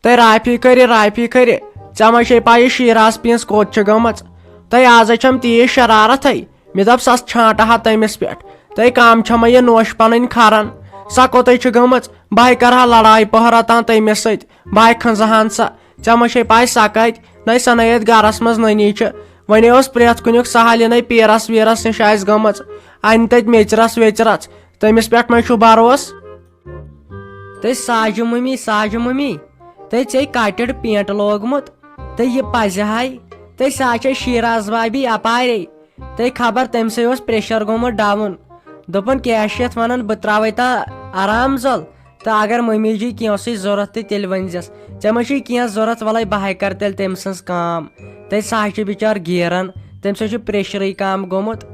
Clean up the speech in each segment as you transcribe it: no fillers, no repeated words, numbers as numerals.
تہ رافی کھری ژےٚ چھے پاے شیراز پینس کوٚت چھِ گٔمٕژ تہ آز چھم تیٖژ شرارتھے مےٚ دوٚپ سس چھانٹہٕ ہا تٔمِس پٮ۪ٹھ تہ کم چھم یہِ نوش پنٕنۍ کھران سۄ کوٚتٕے چھِ گٔمٕژ بہٕ کرٕ لڑاے پہرتان تٔمِس سۭتۍ بہٕ کھنٛزہان سۄ ژےٚ چھے پاے سۄ کتہِ نٔے سۄ نٔے یتھ گرس منٛز نٔنی چھِ وۄنۍ اوس پرٛٮ۪تھ کُنیُک سہل یہِ نٔے پیٖرس ویٖرس نِش آسہِ گٔمٕژ انہِ تتہِ میٚژرس ویٚژرس تٔمِس پٮ۪ٹھ ما چھُ بروس تہٕ ساجہِ مٔمی تہٕ ژےٚ کٹِڈ پینٹ لوگمُت تہٕ یہِ پزِ ہاے تہٕ سۄ چھےٚ شیراز بھابی اپارے تہٕ خبر تٔمسٕے اوس پریشر گوٚمُت ڈاوُن دوٚپُن کیاہ چھِ یتھ ونان بہٕ تراوے تا آرام زل تہٕ اگر مٔمی جی کینٛہہ ضروٗرت تہٕ تیٚلہِ ؤنزٮ۪س ژےٚ ما چھُے کینٛہہ ضروٗرت وَلے بہے کرٕ تیٚلہِ تٔمۍ سٕنٛز کٲم تہٕ سۄ چھِ بِچار گیران تٔمِس چھُ پریشرٕے کم گوٚمُت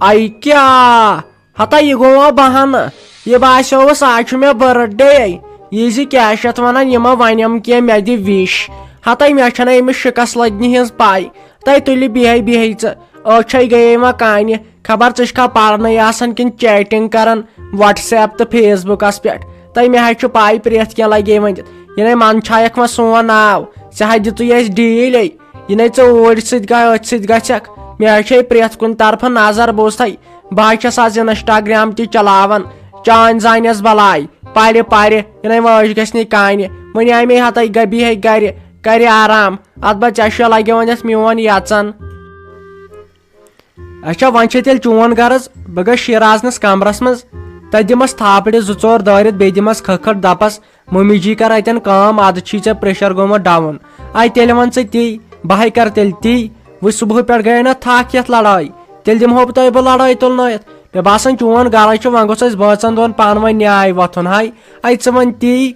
اے کیاہ ہتا یہِ گوٚوا بہانہٕ یہِ باسیووُس آز چھُ مےٚ برتھ ڈے یہِ زِ کیاہ چھِ یتھ ونان یہِ ما ونیم کینٛہہ مےٚ دِ وِش ہتا مےٚ چھنہٕ أمِس شِکس لدنہِ ہٕنٛز پاے تہٕ تُلہِ بیٚہے ژٕ أچھے گٔیے وۄنۍ کانہِ خبر ژٕ چھکھا پرنٕے آسان کِنہٕ چیٹنگ کران وٹس ایپ تہٕ فیس بُکس پٮ۪ٹھ تہٕ مےٚ حظ چھُ پاے پرٛٮ۪تھ کینٛہہ لگے ؤنِتھ یہِ نَے منٛدچھایکھ وۄنۍ سون ناو ژےٚ حظ دِتُے اَسہِ ڈیٖل یہِ نَے ژٕ اوٗرۍ سۭتۍ أتھۍ سۭتۍ گژھکھ مےٚ حظ چھے پرٛٮ۪تھ کُنہِ طرفہٕ نظر بوٗزتھے بہٕ حظ چھس آز انسٹاگرام تہِ چلاوان چانہِ زانٮ۪س بلاے پرِ یہِ نَے وٲج گژھِ نہٕ کانہِ وۄنۍ آے مےٚ ہتے بیٚہے گرِ کرِ آرام اتھ بہ ژےٚ چھُ لگہِ وۄنۍ یتھ میون یژان اچھا وۄنۍ چھِ تیٚلہِ چون غرض بہٕ گژھٕ شیرازنس کمرس منٛز تتہِ دِمس تھاپڑِ 2-4 دٲرِتھ بیٚیہِ دِمس کھکھٕر دپس ممی جی کر اتٮ۪ن کٲم ادٕ چھی ژےٚ پریشر گوٚمُت ڈاوُن آے تیٚلہِ وَن ژٕ تی بہے کرٕ تیٚلہِ تی وۄنۍ صبحہٕ پٮ۪ٹھ گٔیے نہ تھکھ یتھ لڑٲے تیٚلہِ دِمہو بہٕ تۄہہِ بہٕ لڑٲے تُلنٲیِتھ مےٚ باسان چون غرض چھُ وۄنۍ گوٚژھ اسہِ بٲژن دۄن پانہٕ ؤنۍ نیاے وۄتھُن ہاے اے ژٕ وَن تی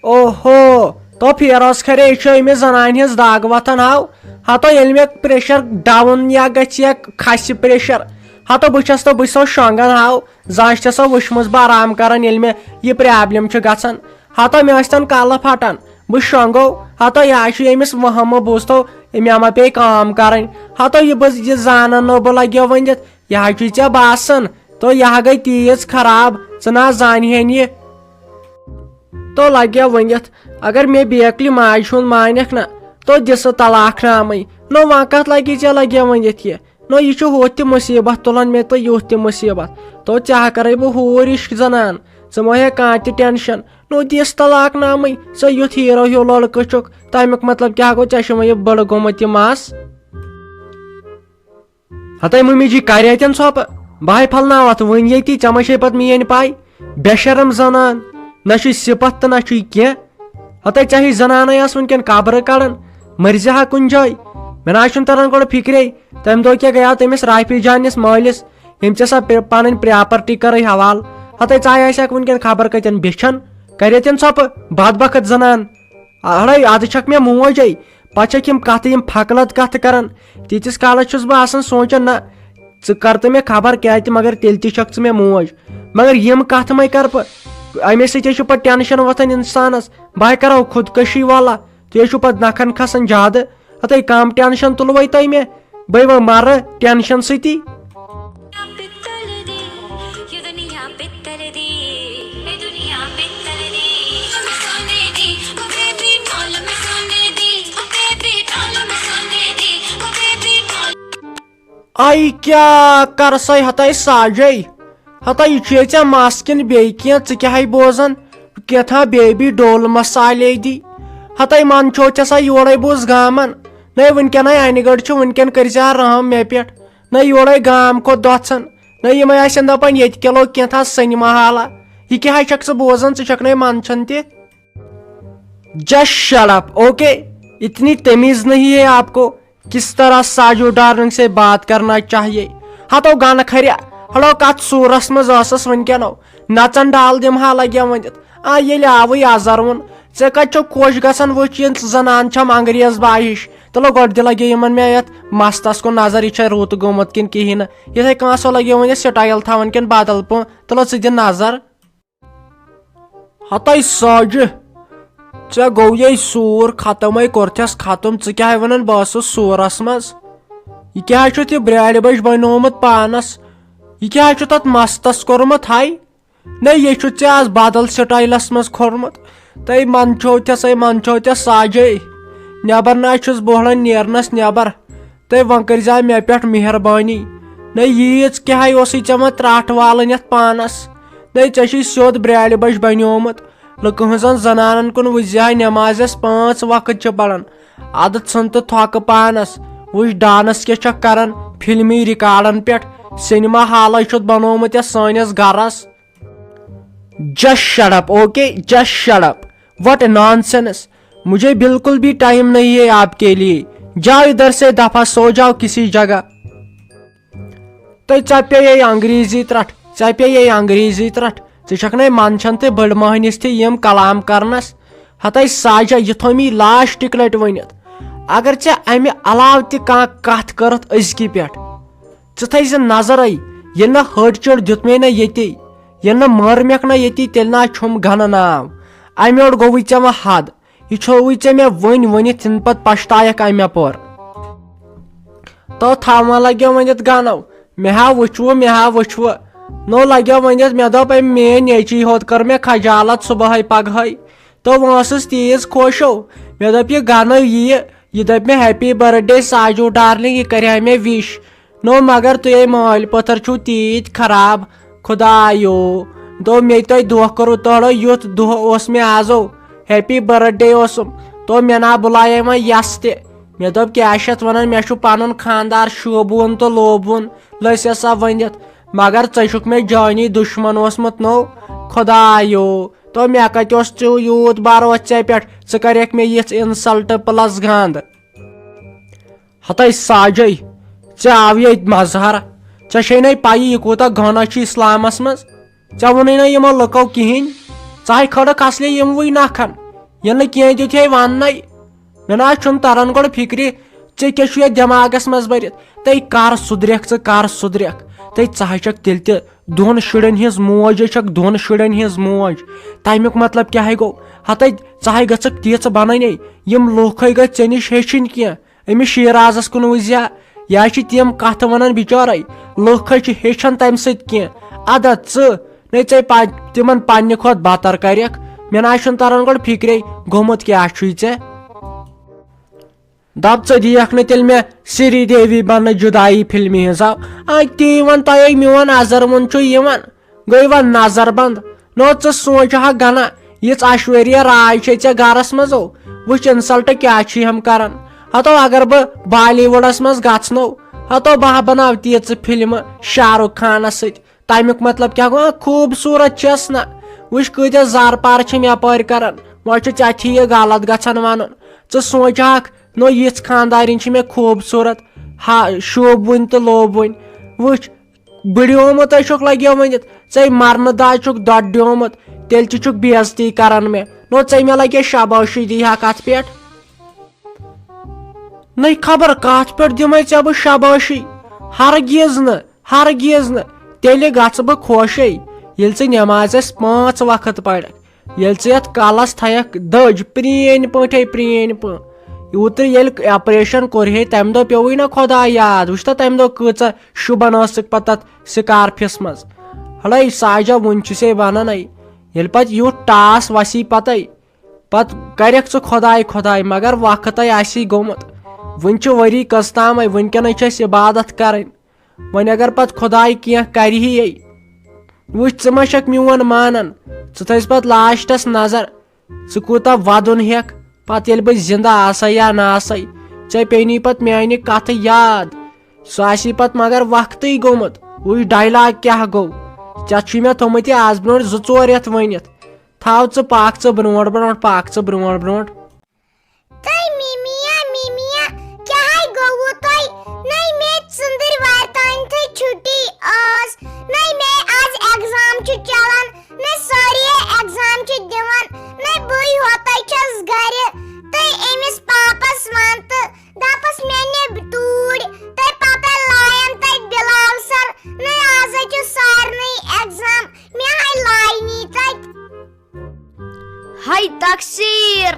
اوہو تو فیروز کھرے چھُ أمِس زنانہِ ہٕنٛز دگ وتھان ہاو ہتو ییٚلہِ مےٚ پریشر ڈاوُن یا گژھِ یا کھسہِ پریشر ہتو بہٕ چھس سۄ شۄنٛگان ہاو زانٛہہ چھِ سۄ وٕچھمٕژ بہٕ آرام کران ییٚلہِ مےٚ یہِ پرابلِم چھِ گژھان ہتو مےٚ ٲسۍ تن کلہٕ پھٹان بہٕ شۄنٛگو ہتو یہِ چھُ أمِس وہمہٕ بوٗزتو مےٚ ما پیٚیہِ کٲم کرٕنۍ ہتو یہِ زانان نہٕ بہٕ لگیو ؤنِتھ یہِ حظ چھُے ژےٚ باسان تو یہِ گٔے تیٖژ خراب ژٕ نہ حظ زانہن یہِ تو لگیو ؤنِتھ اگر مےٚ بیکلہِ ماجہِ ہُنٛد مانکھ نہ تو دِ سُہ طلاق نامٕے نو وۄنۍ کتھ لگی ژےٚ لگیو ؤنِتھ یہِ نو یہِ چھُ ہُتھ تہِ مُصیٖبت تُلان مےٚ تہٕ یُتھ تہِ مُصیٖبت تو ژےٚ کرے بہٕ ہوٗر ہِش زنان ژٕ مہ ہیٚکھ کانٛہہ تہِ ٹٮ۪نشن نو دِس طلاق نامٕے ژٕ یُتھ ہیٖرو ہیوٗ لڑکہٕ چھُکھ تمیُک مطلب کیاہ گوٚو ژےٚ چھُ وۄنۍ یہِ بٔڑٕ گوٚمُت یہِ مس ہتے ممی جی کرِ اتٮ۪ن ژھۄپہٕ بہے پھلناو اتھ وٕنۍ ییٚتی ژےٚ ما چھے پتہٕ میٲنۍ پاے بے شرم زنان نہ چھُے صفت تہٕ نہ چھُے کینٛہہ ہتے ژےٚ ہی زنانٕے آس وٕنکٮ۪ن قبرٕ کڑان مرزِ ہا کُنہِ جایہِ مےٚ نہ حظ چھُنہٕ تران گۄڈٕ فکرے تمہِ دۄہ کیاہ گٔیاو تٔمِس رافی جانِس مٲلِس ییٚمۍ ژےٚ سۄ پنٕنۍ پراپرٹی کٔرٕے حوالہٕ ہتے ژٕ آسکھ وٕنکٮ۪ن خبر کتٮ۪ن بیچھان کرِ اتٮ۪ن ژھۄپہٕ بدبخت زنان اڑے ادٕ چھکھ مےٚ موجے پتہٕ چھکھ یِم کتھٕ یِم پھکلت کتھٕ کران تیٖتِس کالس چھُس بہٕ آسان سونٛچان نہ ژٕ کر تہٕ مےٚ خبر کیٛاہ تہِ مگر تیٚلہِ تہِ چھکھ ژٕ مےٚ موج مگر یِم کتھٕ مے کر بہٕ امے سۭتۍ چھُ پتہٕ ٹٮ۪نشن وۄتھان انسانس بہے کرو خودکشی والا تُہۍ چھُو پتہٕ نکھن کھسان زیادٕ ہتے کم ٹٮ۪نشن تُلوے تۄہہِ مےٚ بے وۄنۍ مرٕ ٹٮ۪نشن سۭتی آے کیاہ کر سا ہتے ساجے ہتا یہِ چھُے ژےٚ مس کِنہٕ بیٚیہِ کینٛہہ ژٕ کیٛاہ بوزان کینٛژھا بیبی ڈول مسالے دی ہتے من چھو ژےٚ سا یورے بوز گامن نَے وٕنکٮ۪نٕے انہِ گٔڑ چھُ وٕنکٮ۪ن کٔرزِ رحم مےٚ پٮ۪ٹھ نَے یورے گام کھوٚت دۄژھان نَے یِمے آسن دپان ییٚتہِ کِلو کینٛژھا سنِما حالا یہِ کیٛاہ چھکھ ژٕ بوزان ژٕ چھکھ نَے منٛدچھان تہِ جسٹ شٹ اپ اوکے اتنی تمیز نہیں ہے آپ کو کس طرح ساجو ڈارلنگ سے بات کرنا چاہیے ہتو گن کھریا ہڑو کتھ سورس منٛز ٲسٕس وٕنکٮ۪نو نژن ڈال دِمہا لگیا ؤنِتھ ییٚلہِ آوٕے ازروُن ژےٚ کتہِ چھُکھ خۄش گژھان وٕچھ یہِ زنان چھم انگریز باے ہِش تُلو گۄڈٕ دِ لگے یِمن مےٚ یتھ مستس کُن نظر یہِ چھا رُت گوٚمُت کِنہٕ کِہینۍ نہٕ یِتھے کٲنٛسو لگیو وۄنۍ سٹایل تھاوان کِنہٕ بدل پٲٹھۍ تُلو ژٕ دِ نظر ہتے ساجہِ ژےٚ گوٚوے سوٗر ختمے کوٚرتھس ختم ژٕ کیٛاہ ونان بہٕ ٲسٕس سوٗرس منٛز یہِ کیٛاہ چھُتھ یہِ برٛارِ بٔچ بنومُت پانس یہِ کیٛاہ چھُ تتھ مستس کوٚرمُت ہاے نہ یہ ژےٚ آز بدل سٹائلس منٛز کھوٚرمُت تُہۍ منچو ژےٚ ساجے نٮ۪بر نہ چھُس بہلان نیرنس نٮ۪بر تُہۍ وۄنۍ کٔرۍزیٚو مےٚ پٮ۪ٹھ مہربٲنی نہ ییٖژ کیٛاہ اوسُے ژےٚ وۄنۍ ترٛٹھ والٕنۍ یتھ پانس نہ ژےٚ چھُے سیوٚد برٛالہِ بچ بنیومُت لُکہٕ ہٕنٛزن زنانن کُن وٕچھزِ نٮ۪مازٮ۪س 5 وقت چھِ پران ادٕ ژھٕن تہٕ تھۄکہٕ پانس وٕچھ ڈانس کیٛاہ چھکھ کران فلمی ریکارڈن پٮ۪ٹھ سینما ہالے چھُتھ بنومُت یتھ سٲنِس گرس just shut up okay just shut up what nonsense مجھے بالکل بھی ٹائم نہیں ہے آپ کے لیے جاؤ ادھر سے دفعہ سو جاؤ کسی جگہ ژےٚ انگریزی ترٹھ ژٕ چھکھ نَے منچھن تہٕ بٔڑ مہنِس تہِ یِم کلام کرنس ہتاے ساجا یہِ تھوٚو مےٚ لاسٹٕکۍ لٹہِ ؤنِتھ اگر ژےٚ امہِ علاوٕ تہِ کانٛہہ کتھ کٔرٕتھ أزکہِ پٮ۪ٹھ ژٕ تھٲیزِ نظرے ییٚلہِ نہٕ ۂٹ چٔٹ دیُت مے نہ ییٚتی ییٚلہِ نہٕ مٔر مےٚ نہ ییٚتی تیٚلہِ نہ چھُم گنہٕ ناو امہِ اوٚڑ گوٚوُے ژےٚ وۄنۍ حد یہِ چھووُے ژےٚ مےٚ ؤنِتھ ژھٕنۍ پتہٕ پشتایکھ امہِ اپور تو تھاوان لگیو ؤنِتھ گنو مےٚ ہا وٕچھوٕ نو لگیو ؤنِتھ مےٚ دوٚپ أمۍ میٲنۍ نیٚچی ہوت کٔر مےٚ خجالت صبحٲے پگہٲے تو وۄنۍ ٲسٕس تیٖژ خۄشو مےٚ دوٚپ یہِ گنہٕ یہِ دٔپۍ مےٚ ہیپی برتھ ڈے ساجوٗ ڈارلنگ یہِ کرِہا مےٚ وِش نو مگر تُہۍ مٲلۍ پٔتھر چھُو تیٖتۍ خراب خدایو دوٚپ مےٚ تۄہہِ دۄہ کوٚروٕ تورٕ یُتھ دۄہ اوس مےٚ آزو ہیپی برتھ ڈے اوسُم تو مےٚ نا بُلایے وۄنۍ یس تہِ مےٚ دوٚپ کیٛاہ چھِ اتھ ونان مےٚ چھُ پنُن خانٛدار شوٗبوُن تہٕ لوبوُن لٔسۍ سا ؤنِتھ مگر ژےٚ چھُکھ مےٚ جٲنی دُشمن اوسمُت نو خدایو تو مےٚ کتہِ اوس یوٗت بروس ژےٚ پٮ۪ٹھ ژٕ کریکھ مےٚ یِژھ انسلٹ پلس گنٛد ہتاے ساجے ژےٚ آوٕے مظہر ژےٚ چھے نَے پایی یہِ کوٗتاہ گۄناہ چھُ اسلامس منٛز ژےٚ ووٚنُے نہٕ یِمو لُکو کہیٖنۍ ژٕ ہاے کھڑکھ اصلی یِموٕے نکھن ییٚلہِ نہٕ کینٛہہ دیُت ہے وننَے مےٚ نہ حظ چھُنہٕ تران گۄڈٕ فکرِ ژےٚ کیٛاہ چھُ یتھ دٮ۪ماغس منٛز بٔرِتھ ژٕ کر سُدریکھ ژٕ ہاے چھکھ تیٚلہِ تہِ 2 شُرٮ۪ن ہٕنٛز موج چھکھ 2 شُرٮ۪ن ہٕنٛز موج تمیُک مطلب کیٛاہ گوٚو ہتاے ژٕ ہاے گژھکھ تیٖژ بنٲنی یِم لُکھ گژھِ ژےٚ نِش ہیٚچھِنۍ کینٛہہ أمِس شیٖرازس کُن وٕچھزِ یا چھِ تِم کتھٕ ونان بِچارے لُکھ چھِ ہیٚچھان تمہِ سۭتۍ کینٛہہ ادا ژٕ نے ژےٚ تِمن پننہِ کھۄتہٕ بتر کریکھ مےٚ نہ چھُنہٕ تران گۄڈٕ فکرے گوٚمُت کیٛاہ چھُے ژےٚ دپ ژٕ دِیکھ نہٕ تیٚلہِ مےٚ سری دیوی بننہٕ جُدایی فلمہِ ہٕنٛز تی ون تۄہے میون نظرمُن چھُ یِوان گٔے وۄنۍ نظر بنٛد نو ژٕ سونٛچہکھ گنا یِژھ ایشوریا راے چھے ژےٚ گرس منٛزو وٕچھ انسلٹ کیٛاہ چھِ یِم کران ہتو اگر بہٕ بالی وُڈس منٛز گژھنو ہتو بہٕ بناو تیٖژٕ فلمہٕ شاہ رُخ خانس سۭتۍ تمیُک مطلب کیٛاہ گوٚو خوٗبصوٗرت چھس نہ وٕچھ کۭتیاہ زارپار چھِم یپٲرۍ کران وۄنۍ چھُ ژےٚ یہِ غلط گژھان ونُن ژٕ سونٛچہکھ نو یِژھ خانٛدارِنۍ چھِ مےٚ خوٗبصوٗرت شوٗبوٕنۍ تہٕ لوبوٕنۍ وٕچھ بٕڈیومُت چھُکھ لگیو ؤنِتھ ژےٚ مرنہٕ داے چھُکھ دۄڈیومُت تیٚلہِ تہِ چھُکھ بے عزتی کران مےٚ نو ژےٚ مےٚ لگے شابٲشی دِیہکھ اتھ پٮ۪ٹھ نٔے خبر کتھ پٮ۪ٹھ دِمے ژےٚ بہٕ شابٲشی ہرگیز نہٕ تیٚلہِ گژھٕ بہٕ خۄشے ییٚلہِ ژٕ نٮ۪مازٮ۪س 5 وقت پرکھ ییٚلہِ ژٕ یتھ کلس تھایکھ دٔج پرٛٲنۍ پٲٹھۍ اوترٕ ییٚلہِ آپریشن کوٚرہے تمہِ دۄہ پیوٚوُے نہ خۄداے یاد وٕچھ تمہِ دۄہ کۭژاہ شُبان ٲسٕکھ پتہٕ تتھ سکارفِس منٛز ہلے ساجا وُنہِ چھُسے ونان ییٚلہِ پتہٕ یُتھ ٹاس وسی پتہٕ کریکھ ژٕ خۄداے مگر وقتے آسی گوٚمُت وُنہِ چھُ ؤری کٔژ تام وُنکیٚنٕے چھِ اسہِ عبادت کرٕنۍ وۄنۍ اگر پتہٕ خۄداے کینٛہہ کرِہے وٕچھ ژٕ ما چھکھ میون مانان ژٕ تھٲیزِ پتہٕ لاسٹس نظر ژٕ کوٗتاہ ودُن ہیٚکھ پتہٕ ییٚلہِ بہٕ زندٕ آسے یا نہ آسے ژےٚ پیٚنی پتہٕ میانہِ کتھٕ یاد سُہ آسی پتہٕ مگر وقتٕے گوٚمُت وٕچھ ڈایلاگ کیٛاہ گوٚو ژےٚ چھُے مےٚ تھوٚمُت یہِ آز برونٛٹھ 2-4 رٮ۪تھ ؤنِتھ تھاو ژٕ پاک ژٕ برونٛٹھ ہاے تقسیٖر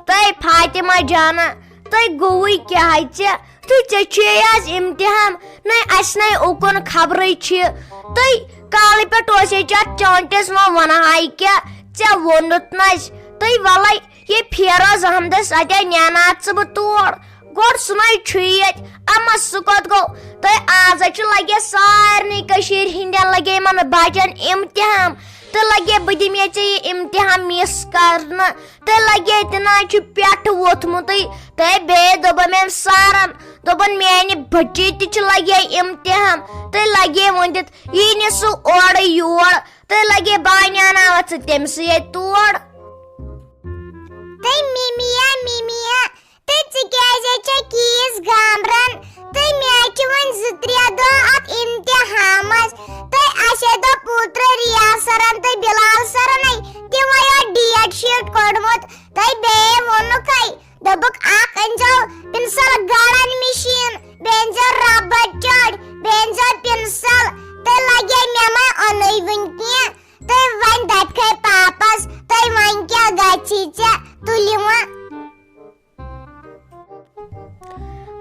تۄہہِ فاطمہ جانا تۄہہِ گوٚوُے کیٛاہ ژےٚ چھُے آز امتحان نَے اَسہِ نَے اوکُن خبرٕے چھِ تُہۍ کالہ پہ چانٹس ونہا کیا ے وونت نس تھی ولے یہ فیروز احمدس اتیا نینات بہ تور گوڑ سہ اما سہ کت گو تھی آز لگے سارے ہندین لگے من بچن امتحان تو لگے بہ دم یہ امتحان مس کرنا تو لگے تہ پھ ووتمت تو بیٚیہِ دوٚپُن سارن دوٚپُن میانہِ بچی تہ لگے امتحان تو لگے ونِتھ یی نہٕ سُہ اورٕ یور تو لگے بانیاناو ژٕ تٔمۍ سٕے تور میمیا ژٕ کیازِ کیس گامرن تہٕ مےٚ چھِ وۄنۍ 2-3 دۄہ اتھ امتحانس تہٕ اسے دوٚپ اوترٕ ریاض سرن تہٕ بلال سرن تِمو ڈیٹ شیٖٹ کوٚڑمُت تہٕ بیٚیہِ ووٚنُکھ دوٚپُکھ اکھ أنۍزیو پنسل گڑن مشیٖن بیٚیہِ أنۍزیو ربر چٲڑۍ بیٚیہِ أنۍزیو پنسل تہٕ لگے مےٚ ما اوٚنُے وٕنہِ کینٛہہ تہٕ وۄنۍ دپکھے پاپس تہٕ وۄنۍ کیٛاہ گژھی ژےٚ تُلہِ وۄنۍ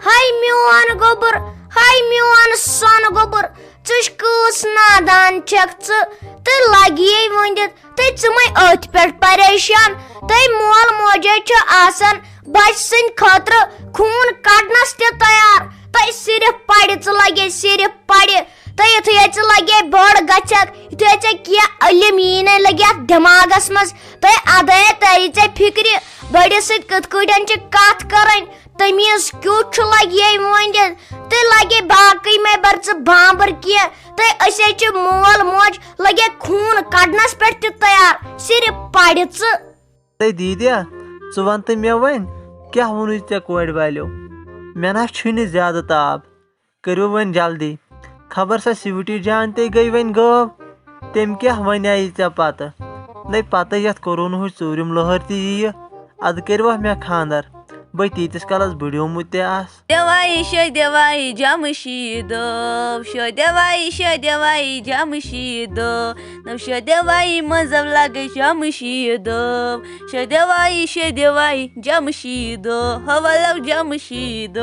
ہاے میون گوبر ہاے میون سون گوبر ژٕ کۭژ نادان چھکھ ژٕ تہٕ لگیے ونِتھ تہٕ ژٕ مے أتھۍ پٮ۪ٹھ پریشان تہٕ مول موجے چھُ آسان بچہِ سٕنٛدِ خٲطرٕ خوٗن کڑنس تہِ تیار تہٕ صرف پرِ ژٕ لگے صرف پرِ تہٕ یُتھُے ژٕ لگے بٔڑ گژھکھ یُتھُے ژےٚ کینٛہہ علم یی نہٕ لگہِ اتھ دٮ۪ماغس منٛز تہٕ ادے تری ژےٚ فکرِ بٔڑِس سۭتۍ کِتھ کٲٹھۍ چھِ کتھ کرٕنۍ تمیٖز کیُتھ چھُ لگے ونِتھ تہٕ لگے باقٕے مے بر ژٕ بامبر کینٛہہ تہٕ أسے چھِ مول موج لگے خوٗن کڑنس پٮ۪ٹھ تہِ تیار صرف پرِ ژٕ دیدیا ژٕ ون تہٕ مےٚ وۄنۍ کیٛاہ ووٚنُے ژےٚ کورِ والیو مےٚ نہ چھُنہٕ زیادٕ تاب کٔرِو وۄنۍ جلدی خبر سۄ سوٹی جان تے گٔے وۄنۍ غٲب تٔمۍ کیٛاہ ونے ژےٚ پتہٕ پتہٕ یتھ کوروٗنہٕچ ژوٗرِم لہر تہِ ییہِ ادٕ کٔرۍوا مےٚ خانٛدر بہٕ تیٖتِس کالس بٕڈیومُت تہِ آسہٕ دیوائی شدیوائی جمشید شدیوائی شدیوائی جمشید نو شدیوائی مذہب لگے جمشید شدیوائی شدیوائی جمشید حوالو جمشید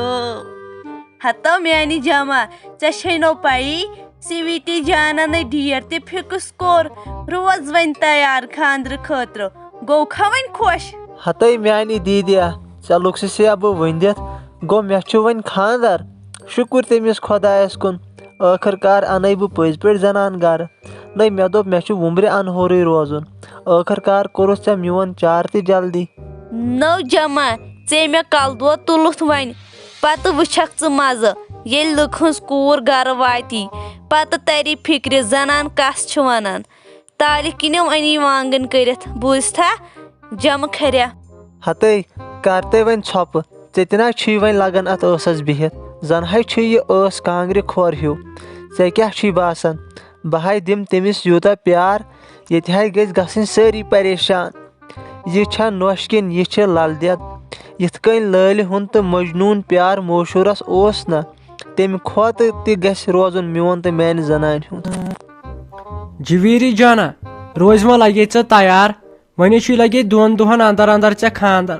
ہتو میانی جمع ژےٚ چھے نو پایی سویٹی جانن ڈیٹ تہِ فکس کوٚر روز وۄنۍ تیار خاندرٕ خٲطرٕ گوٚوکھا وۄنۍ خۄش ہتٕے میانہِ دیدیا ژےٚ لوٚگسٕے یا بہٕ ؤنِتھ گوٚو مےٚ چھُ وۄنۍ خاندر شُکر تٔمِس خۄدایس کُن ٲخٕر کار انے بہٕ پٔزۍ پٲٹھۍ زنان گرٕ مےٚ دوٚپ مےٚ چھُ وُمبرِ انہورٕے روزُن ٲخٕر کار کوٚرُتھ ژےٚ میون چار تہِ جلدی نو جمع ژے مےٚ کلہٕ دود تُلُتھ وۄنۍ پتہٕ وٕچھکھ ژٕ مزٕ ییٚلہِ لُکہٕ ہٕنٛز کوٗر گرٕ واتی پتہٕ تری فکرِ زنان کس چھِ ونان تالہِ کِنٮ۪و أنی وانگن کٔرِتھ بوٗزتھا جمع کھریا ہتٕے کر تے وۄنۍ ژھۄپہٕ ژےٚ تہِ نہ چھُے وۄنۍ لگان اتھ ٲسس بِہِتھ زن ہے چھُ یہِ ٲس کانٛگرِ کھۄر ہیوٗ ژےٚ کیٛاہ چھُے باسان بہٕ ہے دِمہٕ تٔمِس یوٗتاہ پیار ییٚتہِ ہے گژھِ گژھٕنۍ سٲری پریشان یہِ چھا نۄش کِنہٕ یہِ چھِ لل دٮ۪د یِتھ کٔنۍ لٲلہِ ہُنٛد تہٕ مجنوٗن پیار موشوٗرس اوس نہ تمہِ کھۄتہٕ تہِ گژھِ روزُن میون تہٕ میانہِ زنانہِ ہُنٛد جویری جانا روز وۄنۍ لگے ژےٚ تیار وۄنۍ چھُے لگے 2 دۄہن اندر اندر ژےٚ خاندر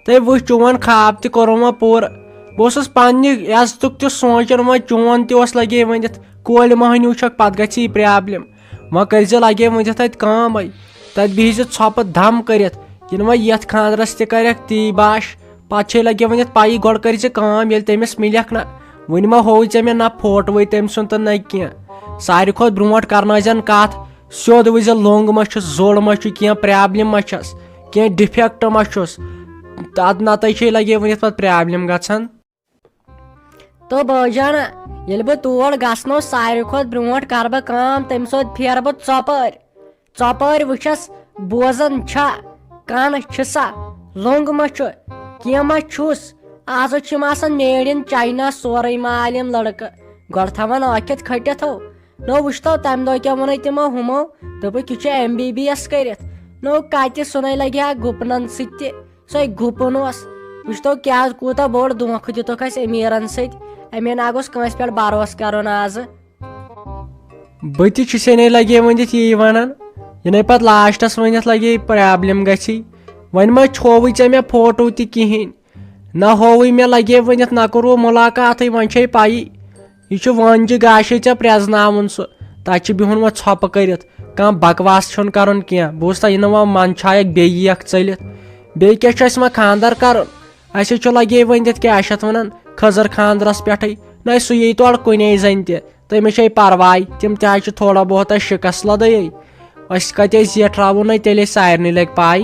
تہٕ وٕچھ چون خواب تہِ کوٚرُم وۄنۍ پوٗرٕ بہٕ اوسُس پننہِ عزتُک تہِ سونٛچان وۄنۍ چون تہِ اوس لگے ؤنِتھ کورِ مٔہنیوٗ چھکھ پتہٕ گژھی پرابلم وۄنۍ کٔرزِ لگے ؤنِتھ اتہِ کٲمٕے تتہِ بِہزِ ژھۄپہٕ دم کٔرِتھ یِنہٕ وۄنۍ یتھ خاندرس تہِ کرکھ تی باش پتہٕ چھے لگے ؤنِتھ پایی گۄڈٕ کٔرزِ کٲم ییٚلہِ تٔمِس مِلیکھ نہ وُنہِ ما ہووُے ژےٚ مےٚ نہ فوٹوٕے تٔمۍ سُنٛد تہٕ نہ کینٛہہ ساروی کھۄتہٕ برونٛٹھ کرنٲیزٮ۪ن کتھ سیوٚد وٕچھزِ لوٚنٛگ ما چھُس زوٚڑ ما چھُ کینٛہہ پرابلم ما چھس کینٛہہ ڈِفیکٹ ما چھُس ادٕ نتہٕ چھے لگے ؤنِتھ پتہٕ پرابلم گژھان تو بٲجان ییٚلہِ بہٕ تور گژھنو ساروی کھۄتہٕ برونٛٹھ کرٕ بہٕ کٲم تٔمۍ سۭتۍ پھیرٕ بہٕ ژۄپٲرۍ وٕچھس بوزان چھا کن چھسا لوٚنٛگ ما چھُ کینٛہہ ما چھُس آز چھِ آسان میڈ اِن چاینا سورُے مال یِم لڑکہٕ گۄڈٕ تھاوان ٲکھِتھ کھٔٹِتھو نو وٕچھتو تمہِ دۄہ کیٛاہ ووٚنُے تِمو ہُمو دوٚپُکھ یہِ چھُ MBBS کٔرِتھ نو کتہِ سُنے لگہِ ہا گُپنن سۭتۍ تہِ سۄے گُپن اوس وٕچھتو کیٛاہ کوٗتاہ بوٚڑ دھونکھٕ دِتُکھ اسہِ امیٖرن سۭتۍ امی نہ گوٚژھ کٲنٛسہِ پٮ۪ٹھ بروسہٕ کرُن آزٕ بہٕ تہِ چھُسے لگے ؤنِتھ یی ونان یِنَے پتہٕ لاسٹس ؤنِتھ لگے پرابلم گژھی وۄنۍ ما چھووُے ژےٚ مےٚ فوٹو تہِ کِہینۍ نہ ہووُے مےٚ لگے ؤنِتھ نہ کوٚروٕ مُلاقاتٕے وۄنۍ چھے پایی یہِ چھُ وٲنجہِ گاشے ژےٚ پرٛزناوُن سُہ تتہِ چھِ بِہُن وۄنۍ ژھۄپہٕ کٔرِتھ کانٛہہ بکواس چھُنہٕ کرُن کینٛہہ بہٕ وُچھ یہِ نہٕ وۄنۍ من چھایکھ بیٚیہِ ییٖکھ ژٔلِتھ بیٚیہِ کیاہ چھُ اَسہِ وۄنۍ خانٛدر کرُن اَسے چھُ لگے ؤنِتھ کیاہ چھِ اتھ ونان خٔزٕر خانٛدرس پٮ۪ٹھٕے نہ سُہ یی تورٕ کُنے زنہِ تہِ تٔمِس چھے پرواے تِم تہِ حظ چھِ تھوڑا بہت اَسہِ شِکس لدٲے أسۍ کتے زیٹھراوو نہٕ تیٚلے سارنٕے لگہِ پاے